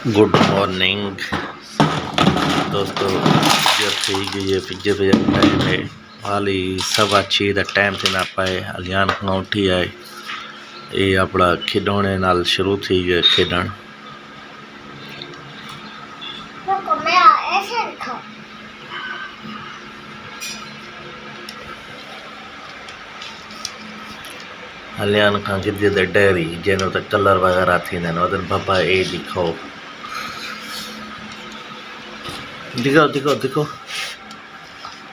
Good morning दोस्तों। Pizza थी गई है, पिज्जर टाइम है हाली 6:15 का टाइम से ना पाए। अलियान खां उठी आए, ये अपना खिडौने नाल शुरू थी गए खेडण। अलियान खां गिद्दे ते डेयरी जैनो ते कलर वगैरह थींदा आहिनि वॾनि पापा ए दिखो दिखो दिखो दिखो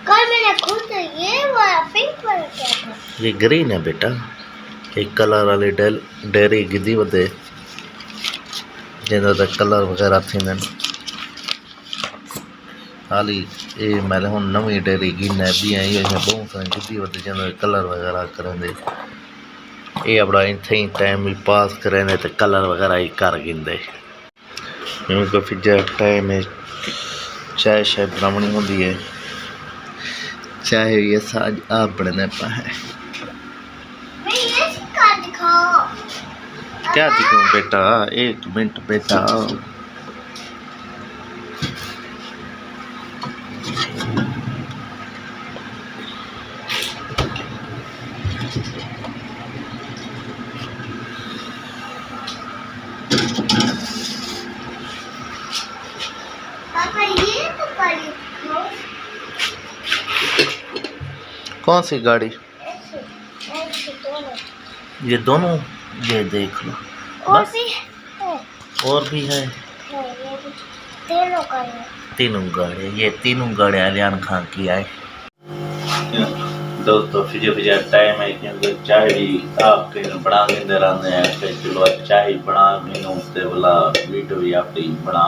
कल मैंने खुद ये वाला पिंक वाला क्या था? ये ग्रीन है बेटा, एक कलर वाली डेयरी गिद्दी वधे जैनो ते कलर वगैरह थींदा आहिनि। हाली ये मैंने हुन नवी डेयरी गिन है ॿी इहो बहुत सारी गिद्दी वधे जैनो कलर वगैरह करेंदे ये अपना इथे टाइम भी पास करेंदे ते कलर वगैरह ही कर गिंदे। क्योंकि फिर टाइम है चाय शाय बनावनी होती है, चाय ये साज आप बनने पा है। क्या दिखाऊं बेटा, एक मिनट बेटा। पापा ये तो गाड़ी कौन सी गाड़ी? ऐसे दोनों ये दोनों, ये देख लो और बस। भी है, और भी है, ये भी तीनों गाड़ी है। तीनों गाड़ी, ये तीनों गाड़ी अलियान खां की आए। दोस्तों फिर टाइम है कि चाय भी आपके बना लेंदे रहंदे हैं कि चलो चाय बना मैनू ते वाला वीडियो भी आप बना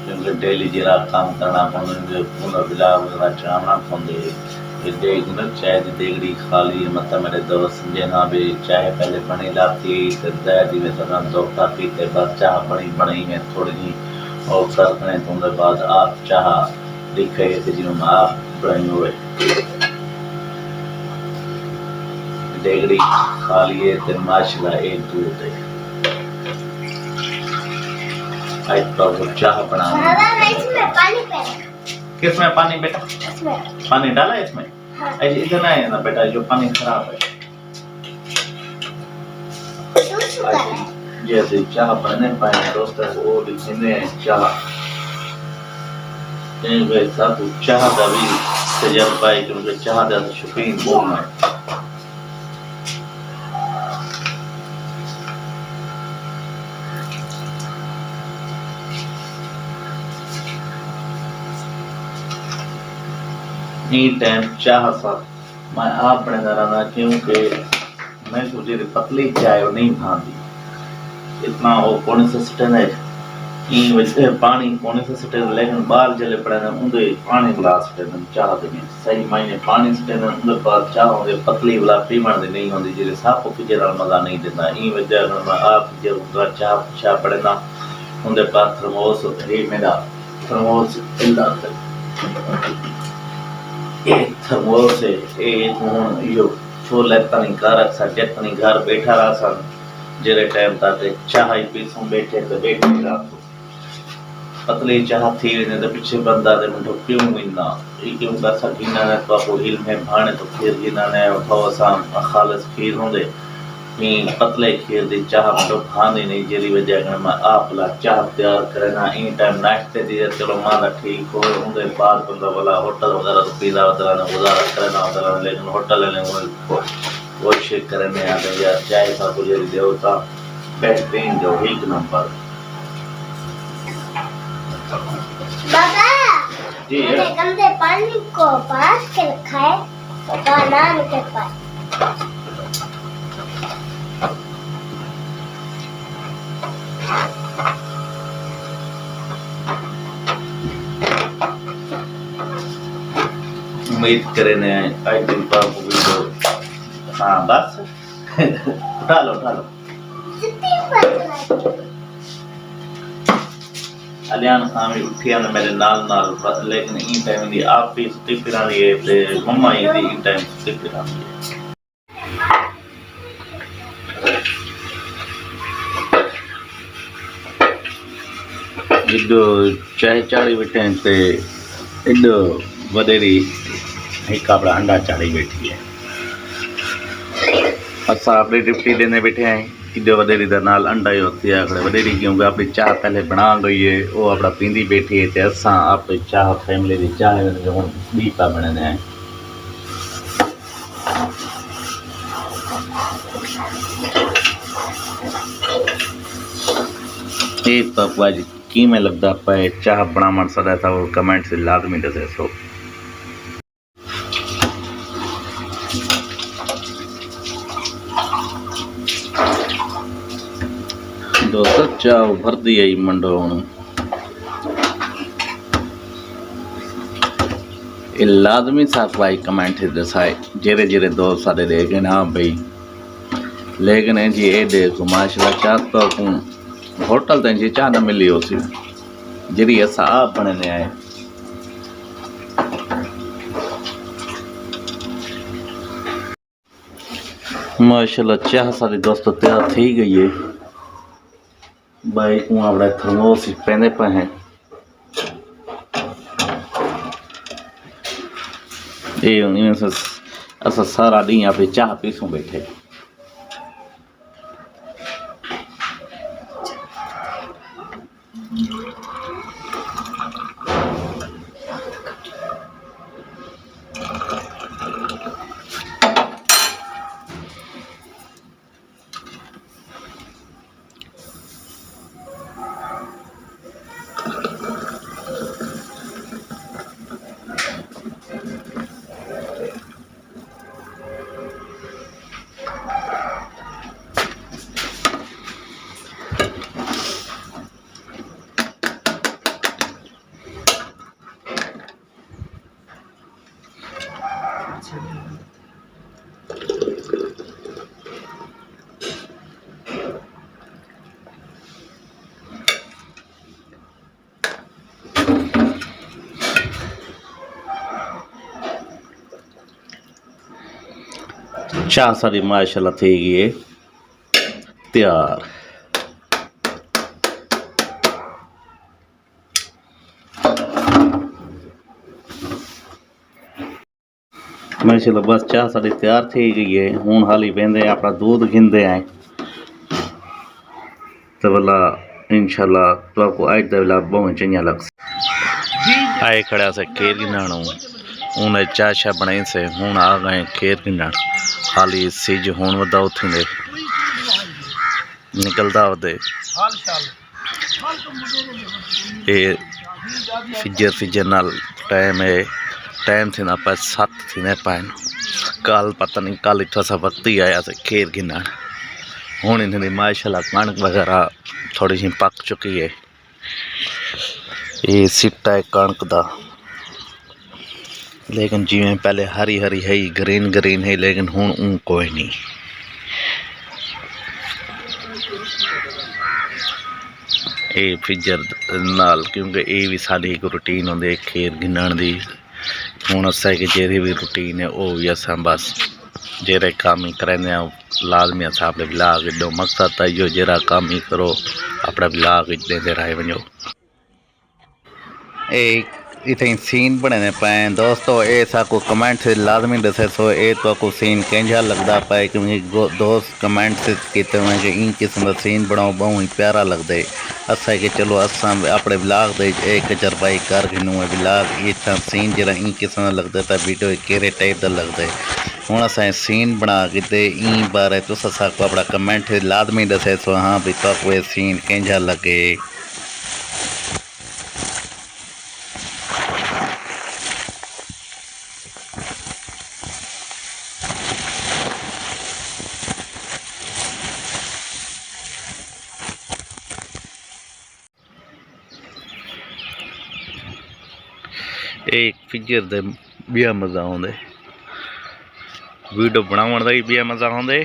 क्योंकि डेली जरा काम करना पौंदे पूरा बिला वगैरह चढ़ाना पौंदे। देख न चाय की देगड़ी खाली मतलब मेरे दोस्त जना भी चाय पहले बनी लाती तो दी में सदा दोखा पीते बस चाह बनी में थोड़ी जी और करने तो बाद आप चाह दिखे कि जिन्होंने आप बनाई हुए देगड़ी खाली है तो माशाल्लाह एक दूध है। आज तो चाह बना इसमें पानी पहले किसमें पानी बेटा? इसमें पानी डाला इसमें? हाँ। ऐसे इतना है ना बेटा, जो पानी खराब है। जैसे चाह बने पाए दोस्तों वो लिखने चाह वैसा तो चाह का भी तजर्बा है क्योंकि चाह का शौकीन कौन है। टाइम चाह सा मैं आप बने रहना क्योंकि मैं सोची पतली चाय नहीं भाती इतना वो पौने से स्टैंड है पानी पौने से स्टैंड लेकिन बाल जले पड़े ना उनके पानी गिलास स्टैंड चाह देने सही मायने पानी स्टैंड उनके बाद चाह होंगे पतली वाला पीमण दे नहीं होती जिसे साफ पिजे मजा नहीं देता ई वजह मैं आप जब चाह पड़े ना उनके पास थर्मोस ही मेरा थर्मोस एक थर्मोस है एक हूँ यो छोले तनी घर सजे तनी घर बैठा रहा सन जेरे टाइम तक चाह ही पीसूं बैठे तो बैठे रहा पतली चाह थी ने तो पीछे बंदा दे मुंडो क्यों मिलना ये क्यों का सकीना ने तो आपको हिल में भाने तो फिर गिना ने उठाओ साम खालिस खीर होंदे मी पतले खीर दी चाह मुंडो खाने नहीं जेरी वजह से मैं आप ला चाह तैयार करना इन टाइम नाश्ते दी चलो माना ठीक हो उनके बाद बंदा वाला होटल वगैरह तो पिज़्ज़ा वगैरह ने गुजारा करना होता लेकिन होटल ने वो शेक करने आ गए यार चाय का गुजर देवता बेहतरीन जो एक नंबर। बाबा जी मैंने गंदे पानी को पास के रखा है बनाना के पास उम्मीद करे ने आज दिन पर वीडियो हाँ बस उठा लो अलियान खां भी उठी ने मेरे नाल लेकिन इन टाइम दी आप भी सुती फिरानी है ते मम्मा ही दी इन टाइम सुती फिरानी है। एडो चाय चाड़ी बैठे हैं ते एडो वडेरी एक आपड़ा अंडा चाड़ी बैठी है। असा अपनी डिप्टी देने बैठे हैं एडो वडेरी दा नाल अंडा ही होती है अगले वडेरी क्योंकि अपनी चाह पहले बना गई है वो अपना पींदी बैठी है ते असा अपनी चाह फैमिली दी चाह हुण बी पा बनने हैं। ये तो आज की में लगता पाए चाह बनावन सदा था वो कमेंट से लाजमी दसे सो। दोस्तों चाह भरती है मंडो हूँ ये लाजमी साथ भाई कमेंट से दसाए जेरे जेरे दोस्त सारे देखे ना भाई लेकिन है जी ये देखो माशाल्लाह चाह तो होटल तक जी चाह न मिली हो सी जी असा आप बनने आए। माशाल्लाह चाह सारी दोस्तों तैयार थी गई है भाई को अपना थर्मोस पहने पे हैं ये असा सारा डी यहाँ पे चाह पीसूं बैठे। चाह सारी माशाल्लाह थी गई है तैयार। माशाल्लाह बस चाह सारी तैयार थी गई है हूँ हाली वेंदे अपना दूध घिंदे आए तो भला इंशाल्लाह तो अज का वेला बहुत चंगा लग आए खड़ा से खीर गिनाणू उन्हें चाह शाह बनाई से हूँ आ गए खीर गिनाण हाली सिज हूँ वदा उठे निकलता वदे ये फिजर फिजर नाल टाइम है टाइम थी ना पाए 7 थी ना पाए कल पता नहीं कल इतना सा वक्त ही आया से खीर गिनाण हूँ इन्हें माशाल्लाह कणक वगैरह थोड़ी सी पक चुकी है। ये सिट्टा है कणक दा लेकिन जिमें पहले हरी हरी है ग्रीन ग्रीन है लेकिन हूँ कोई नहीं। ये फिजर नाल क्योंकि ये भी साड़ी एक रूटीन होंगे खीर गिनण दी हूँ असा कि जेरी भी रूटीन है वो भी असा बस जेरे काम ही करेंगे लाजमी असा अपने ब्लाग एडो मकसद था जो जरा काम ही करो अपना ब्लाग देते रहे वजो। इतने सीन बने पाए दोस्तों ये को कमेंट से लाजमी दसे सो ये तो को सीन कैंजा लगता पाए क्योंकि दोस्त कमेंट से किते हुए कि इन किस्म का सीन बनाओ बहुत ही प्यारा लगता है असा कि चलो असा अपने ब्लाग दे एक तजर्बा कर गिनू है ब्लाग इतना सीन जरा इन किस्म का लगता है वीडियो केरे टाइप का लगता है हूँ असा सीन बना के इन बारे तुस को अपना कमेंट लाजमी दसे सो हाँ भी तो कोई सीन कैंजा लगे। एक फिजर दे बिया मज़ा आउंदे वीडियो बनावन दा भी बिया मज़ा आउंदे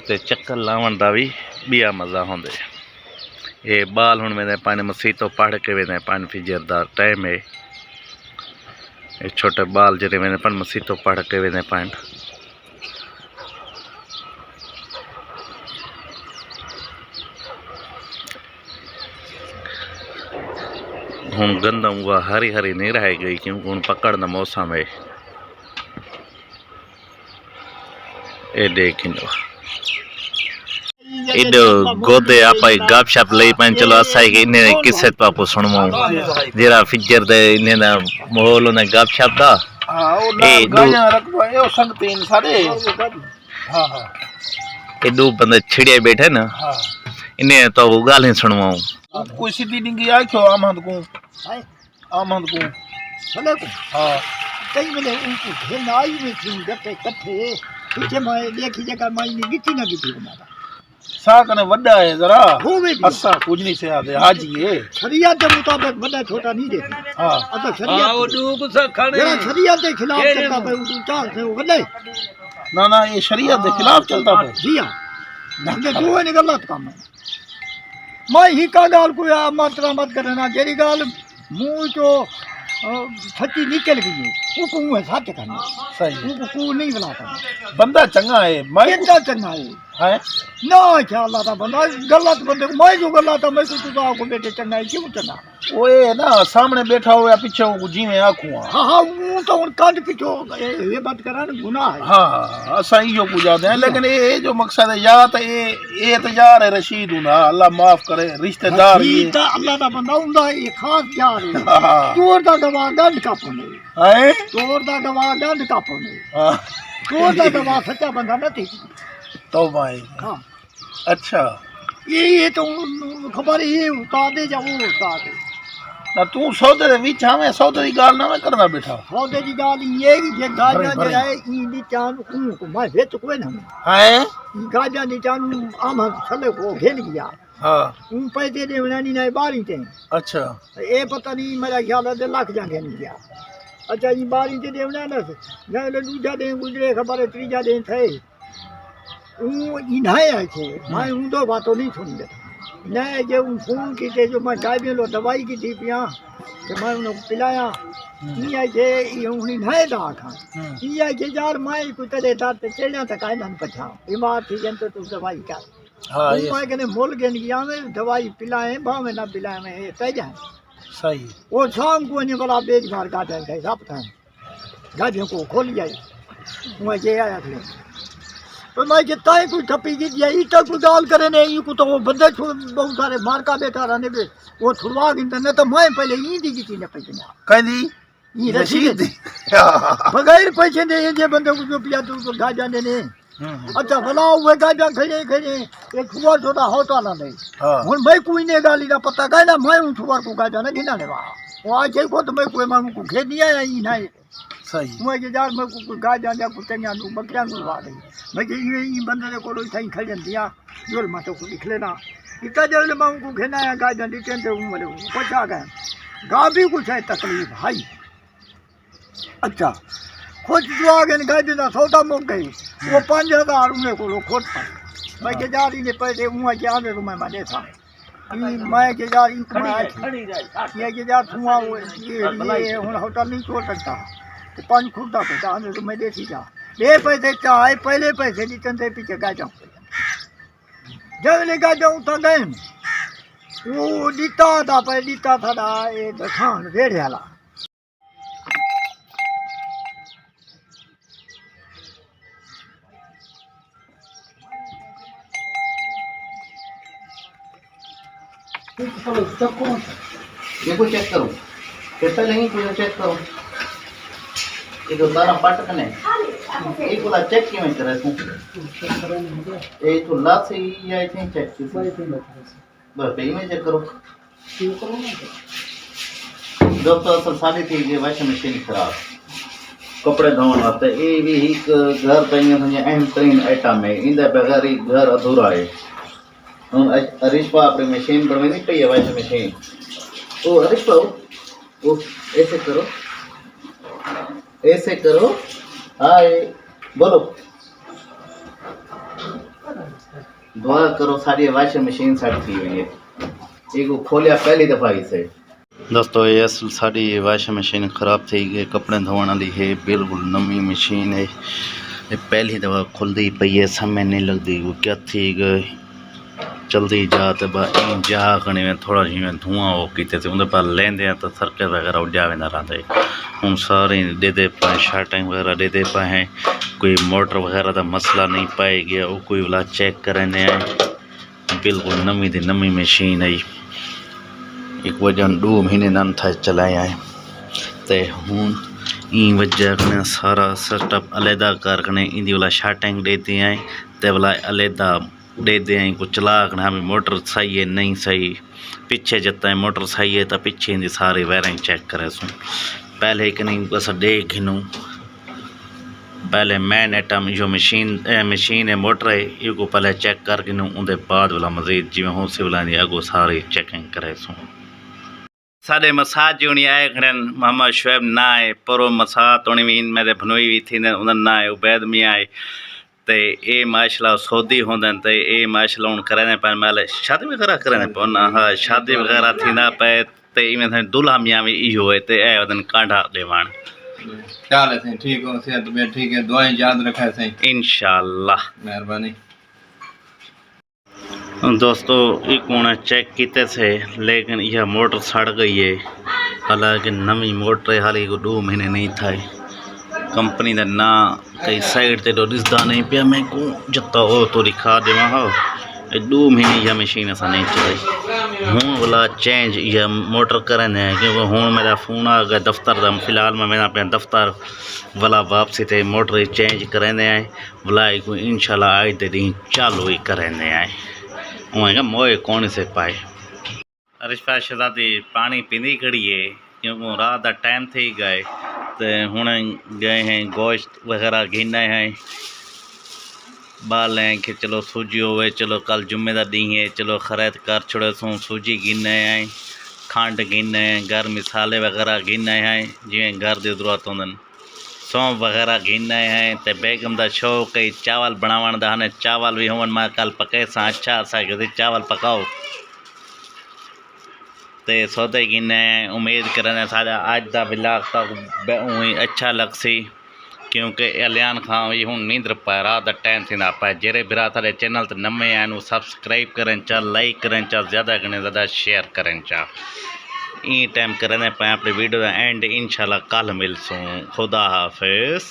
ते चक्कर लावन दा भी बिया मज़ा आउंदे। ये बाल हुण वेंदे पाने मसीह तो पढ़ के वेंदे पान फिजर दा टाइम है ये छोटे बाल जरे वेंदे पान मसीह तो पढ़ के वेंदे पान हुण गंदम हुआ हरी हरी नहीं रह गई क्योंकि हुण पकड़ दा मौसम है। ए देखिनो इडो गोदे आप गप शप लई पन चलो असा इन्हें किस्से पापो सुनमो जरा फिजर दे इन्हें दा माहौल ने गप शप दा ए गाया रखवा ए संगतीन सारे हां हां ए दो बंदे छिड़े बैठे ना हां इन्हें तो गालें सुनवाऊं कोई सीधी डिंगी आखो आमद को चले को हां कई मिले उनको घेन आई में थी गटे कट्ठे पीछे मैं देखी जगह मैं गिटी ना गिटी बना सा कने वड्डा है जरा असा कुछ नहीं से आदे हाजी है शरीयत के मुताबिक बड़ा छोटा नहीं देखना हां अच्छा शरीयत हां वो डूब से खड़े जरा शरीयत के खिलाफ चलता पे उस चाल से वो वड्डे ना ना ये शरीयत के खिलाफ चलता पे जी हां नंगे तू है गलत काम है मैं ही का गाल को या मात्रा मत करना जेरी गाल मुंह जो सच्ची निकल गई वो को है सच करना सही वो को नहीं बनाता बंदा चंगा है मैं क्या चंगा है ना क्या अल्लाह दा बंदा गलत बंदे को मैं जो गलत है मैं तो तुझा को बेटे चंगा है क्यों चंगा ओए ना सामने बैठा हो या पीछे हो जीवे आखूं हां हां वो तो कांड पीछो ये बात करा ना गुनाह है हां असा ही जो पूजा दे लेकिन ये जो मकसद है या तो ये तो यार है रशीद हुना अल्लाह माफ करे रिश्तेदार ये तो अल्लाह दा बंदा हुंदा ये खास यार है चोर दा गवाह गंद का पने है चोर दा गवाह गंद का पने हां चोर दा गवाह सच्चा बंदा नहीं तो भाई हां अच्छा ये तो खबर ये उतार दे जा वो उतार दे ना तू सौदे दे विच हमें सौदे दी गाल ना करना बैठा सौदे दी गाल ये जे गाजा जे है ई दी चान को मैं वेच कोई ना है ई गाजा दी चान आम छले को घेन गया हां पैसे दे नहीं ना बारी ते अच्छा ए पता नहीं मेरा ख्याल है लाख जा घेन गया अच्छा ई बारी ते देवना ना ना दूजा दे गुजरे खबर है तीजा दे थे इन्हाया थे मैं उन दो बातों नहीं सुन देता नहीं जो फोन की थे जो मैं गाय लो दवाई की थी पिया कि मैं उन्हें पिलाया ये जे उन्हें नहीं दा खा ये जे यार मैं कुछ तेरे साथ चलना तक आए ना पछा बीमार थी जन तो तू दवाई कर हां मैं कहने मोल के गया मैं दवाई पिलाए भावे ना पिलाए मैं तय जाए सही वो शाम को नहीं बोला बेच मार काटे थे सब था गाड़ियों को खोल जाए मैं जे आया थे तो मैं जितना ही कुछ ठप्पी की यही तक कुछ गाल करे नहीं को तो वो बंदे बहुत सारे मार का बेटा रहने पे वो छुड़वा गिनते नहीं तो मैं पहले यही दी किसी ने पैसे ना कह दी ये रसीद दी बगैर पैसे दे ये बंदे को जो पिया तो गा जाने ने अच्छा भला हुए गाजा खड़े खड़े एक छुआ छोटा होता ना नहीं हुन मैं कोई ने गाली ना पता कह ना मैं छुआ को गाजा ना गिना ने वहां वो आज को तो मैं कोई मांगू को खेत दिया ही नहीं सही मैं के यार मैं को गाजा जा कुत्तियां नु बकरियां नु वा गई मैं के ये बंदे ने कोई थई खजन दिया जोल मा तो लिख लेना इतना जल मांगू को खेना है गाजा नीचे से उमले पछा गए गा भी कुछ है तकलीफ भाई अच्छा खोज जो आगे गाजी ना सौदा मुक गई वो 5000 उन्हें को खोट पर मैं के यार ने पैसे उहा के आगे मैं माने था मैं के यार ये के यार धुआं ये हुन होटल नहीं छोड़ सकता तो 5 खुदा पैसा आने तो मैं देसी जा ये पैसे चाहे पहले पैसे दी चंदे पीछे गा जाऊं जब ले गा जाऊं तो गए वो दीता था पे दीता था ये खान रेड़ वाला देखो चेक करो कितना लेंगे कोई चेक करो ये तो तारा पट कने ये कोला चेक क्यों करे तू ये तो लात से ही आई थिंक चेक की बस पे में चेक करो जब तो असल सारी थी ये वॉशिंग मशीन खराब कपड़े धोने वास्ते ये भी एक घर पे अहम तरीन आइटम है इंदे बगैर ही घर अधूरा है रिश्वा अपनी मशीन बनवानी पड़ी है वॉशिंग मशीन ओ रिश्वा ओ ऐसे करो हाय बोलो दुआ करो सारी वॉशिंग मशीन सेट की हुई है एक खोलिया पहली दफा इसे दोस्तों ये असल साड़ी वॉशिंग मशीन ख़राब थी गई कपड़े धोने वाली है बिल्कुल नवी मशीन है ये पहली दफ़ा खुलती पई है समय नहीं लगती वो क्या थी गई चलती जा तो जा कने में थोड़ा जिमें धुआं वो किते थे उन्हें पर लेंदे हैं तो सर्कल वगैरह उड़ा वेंदा रहंदा हम सारे दे पाए शार्टिंग वगैरह दे पाए हैं कोई मोटर वगैरह का मसला नहीं पाए गया वो कोई वाला चेक करने हैं बिल्कुल नवी दी नवी मशीन आई एक वजन 2 महीने नन था चलाया है ते हूँ ई वजह कने सारा सेटअप अलहदा कर कने इंदी वाला शार्टिंग देते हैं ते वाला अलहदा देते हैं कुछ चला कने हमें मोटर सही है नहीं सही पीछे जता है मोटर सही है तो पीछे इंदी सारी वायरिंग चेक करे सुन पहले कने बस देख गिनूँ पहले मैन आइटम जो मशीन है मोटर है ये को पहले चेक कर गिनूँ उनके बाद वाला मजीद जिमें होसे वाला अगो सारी चेकिंग करे सुन साढ़े मसाज जो आए खड़े मोहम्मद शुएब ना आए परो मसाज तो मेरे भनोई भी थी उन्हें ना आए उबैद में आए तो ये माशाल्लाह सऊदी होंदन तो ये माशाल्लाह हूँ करें पे माल शादी वगैरह करें पे हाँ शादी वगैरह थी ना पे तो इवें दूल्हा मियाँ भी इहो है तो ए वदन कांढा देवान क्या ले सही ठीक हो सेहत में ठीक है दुआएं याद रखा सही इंशाल्लाह मेहरबानी दोस्तों ये कौन चेक किते थे लेकिन यह मोटर सड़ गई है हालांकि नवी मोटर हाल को 2 महीने नहीं था कंपनी का ना कई साइड से तो दिसदा नहीं पिया मैं को जत्ता हो तो दिखा देवा हो 2 महीने यह मशीन असा नहीं चलाई हूँ वाला चेंज यह मोटर करें क्योंकि हूँ मेरा फोन आ गया दफ्तर का फिलहाल मैं मेरा पे दफ्तर वाला वापसी थे मोटर चेंज करें वाला को इंशाल्लाह आज दे दी चालू ही करें आए वहाँ मोए कौन से पाए रिश्ता शहजादी पानी पींदी खड़ी है क्योंकि रात का टाइम थी गए तो हूँ गए हैं गोश्त वगैरह गिने हैं बाल हैं कि चलो सूजी होवे चलो कल जुम्मे का दी है चलो खरीद कर छोड़े सो सूजी गिने हैं खंड गिने हैं घर मिसाले वगैरह गिने हैं जिमें घर की जरूरत होंदन सौंफ वगैरह गिने हैं तो बेगम का शौक है चावल बनावन का हने चावल भी होवन मैं कल पके सा अच्छा सा चावल पकाओ तो सौदे गिने हैं उम्मीद करें सारा अज का ब्लॉग तक उही अच्छा लगसी क्योंकि अलियान खां भी हूँ नींद पाए रात का टाइम थी पाए जेरे बिरा सारे चैनल तो नवे हैं सब्सक्राइब करें चा लाइक करें चा ज़्यादा करें ज़्यादा शेयर करें चा ई टाइम करें पाए अपने वीडियो का एंड इंशाल्लाह कल मिलसूँ खुदा हाफिज़।